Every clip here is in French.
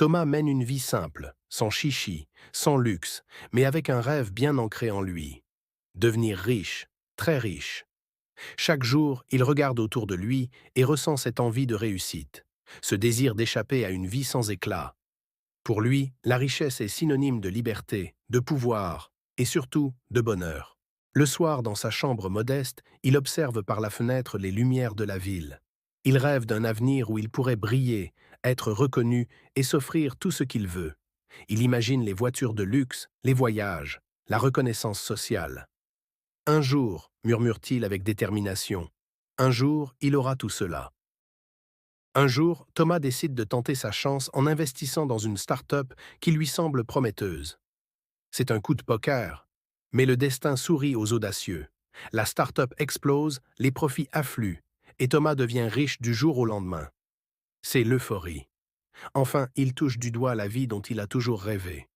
Thomas mène une vie simple, sans chichi, sans luxe, mais avec un rêve bien ancré en lui. Devenir riche, très riche. Chaque jour, il regarde autour de lui et ressent cette envie de réussite, ce désir d'échapper à une vie sans éclat. Pour lui, la richesse est synonyme de liberté, de pouvoir et surtout de bonheur. Le soir, dans sa chambre modeste, il observe par la fenêtre les lumières de la ville. Il rêve d'un avenir où il pourrait briller, être reconnu et s'offrir tout ce qu'il veut. Il imagine les voitures de luxe, les voyages, la reconnaissance sociale. Un jour, murmure-t-il avec détermination, un jour, il aura tout cela. Un jour, Thomas décide de tenter sa chance en investissant dans une start-up qui lui semble prometteuse. C'est un coup de poker, mais le destin sourit aux audacieux. La start-up explose, les profits affluent, et Thomas devient riche du jour au lendemain. C'est l'euphorie. Enfin, il touche du doigt la vie dont il a toujours rêvé.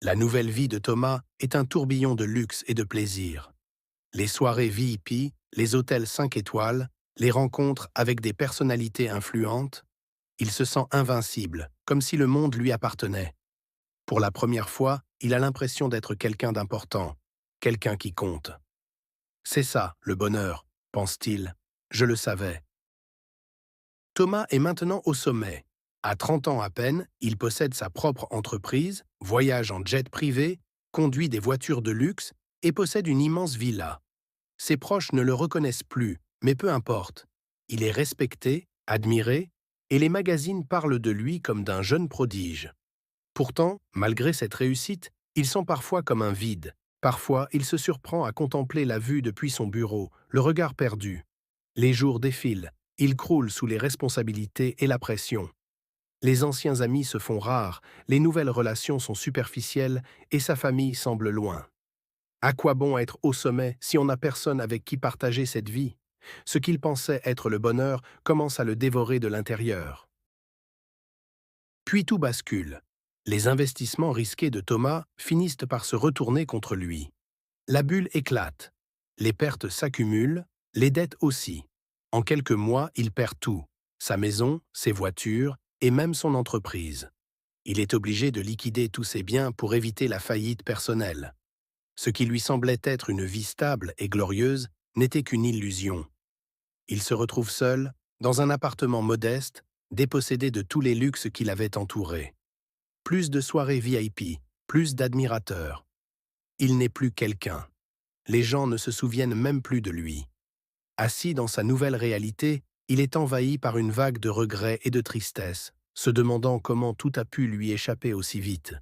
La nouvelle vie de Thomas est un tourbillon de luxe et de plaisir. Les soirées VIP, les hôtels 5 étoiles, les rencontres avec des personnalités influentes, il se sent invincible, comme si le monde lui appartenait. Pour la première fois, il a l'impression d'être quelqu'un d'important, quelqu'un qui compte. C'est ça, le bonheur, pense-t-il. Je le savais. Thomas est maintenant au sommet. À 30 ans à peine, il possède sa propre entreprise, voyage en jet privé, conduit des voitures de luxe et possède une immense villa. Ses proches ne le reconnaissent plus, mais peu importe. Il est respecté, admiré, et les magazines parlent de lui comme d'un jeune prodige. Pourtant, malgré cette réussite, il sent parfois comme un vide. Parfois, il se surprend à contempler la vue depuis son bureau, le regard perdu. Les jours défilent, il croule sous les responsabilités et la pression. Les anciens amis se font rares, les nouvelles relations sont superficielles et sa famille semble loin. À quoi bon être au sommet si on n'a personne avec qui partager cette vie? Ce qu'il pensait être le bonheur commence à le dévorer de l'intérieur. Puis tout bascule. Les investissements risqués de Thomas finissent par se retourner contre lui. La bulle éclate. Les pertes s'accumulent, les dettes aussi. En quelques mois, il perd tout. Sa maison, ses voitures et même son entreprise. Il est obligé de liquider tous ses biens pour éviter la faillite personnelle. Ce qui lui semblait être une vie stable et glorieuse n'était qu'une illusion. Il se retrouve seul, dans un appartement modeste, dépossédé de tous les luxes qui l'avaient entouré. Plus de soirées VIP, plus d'admirateurs. Il n'est plus quelqu'un. Les gens ne se souviennent même plus de lui. Assis dans sa nouvelle réalité, il est envahi par une vague de regrets et de tristesse, se demandant comment tout a pu lui échapper aussi vite.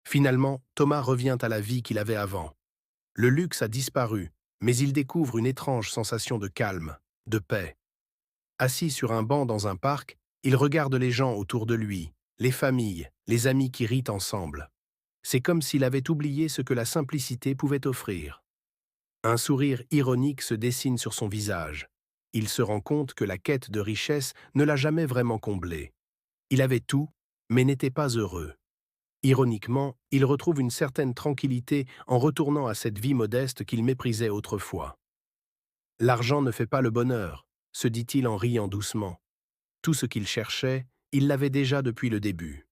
Finalement, Thomas revient à la vie qu'il avait avant. Le luxe a disparu, mais il découvre une étrange sensation de calme, de paix. Assis sur un banc dans un parc, il regarde les gens autour de lui, les familles, les amis qui rient ensemble. C'est comme s'il avait oublié ce que la simplicité pouvait offrir. Un sourire ironique se dessine sur son visage. Il se rend compte que la quête de richesse ne l'a jamais vraiment comblé. Il avait tout, mais n'était pas heureux. Ironiquement, il retrouve une certaine tranquillité en retournant à cette vie modeste qu'il méprisait autrefois. L'argent ne fait pas le bonheur, se dit-il en riant doucement. Tout ce qu'il cherchait, il l'avait déjà depuis le début.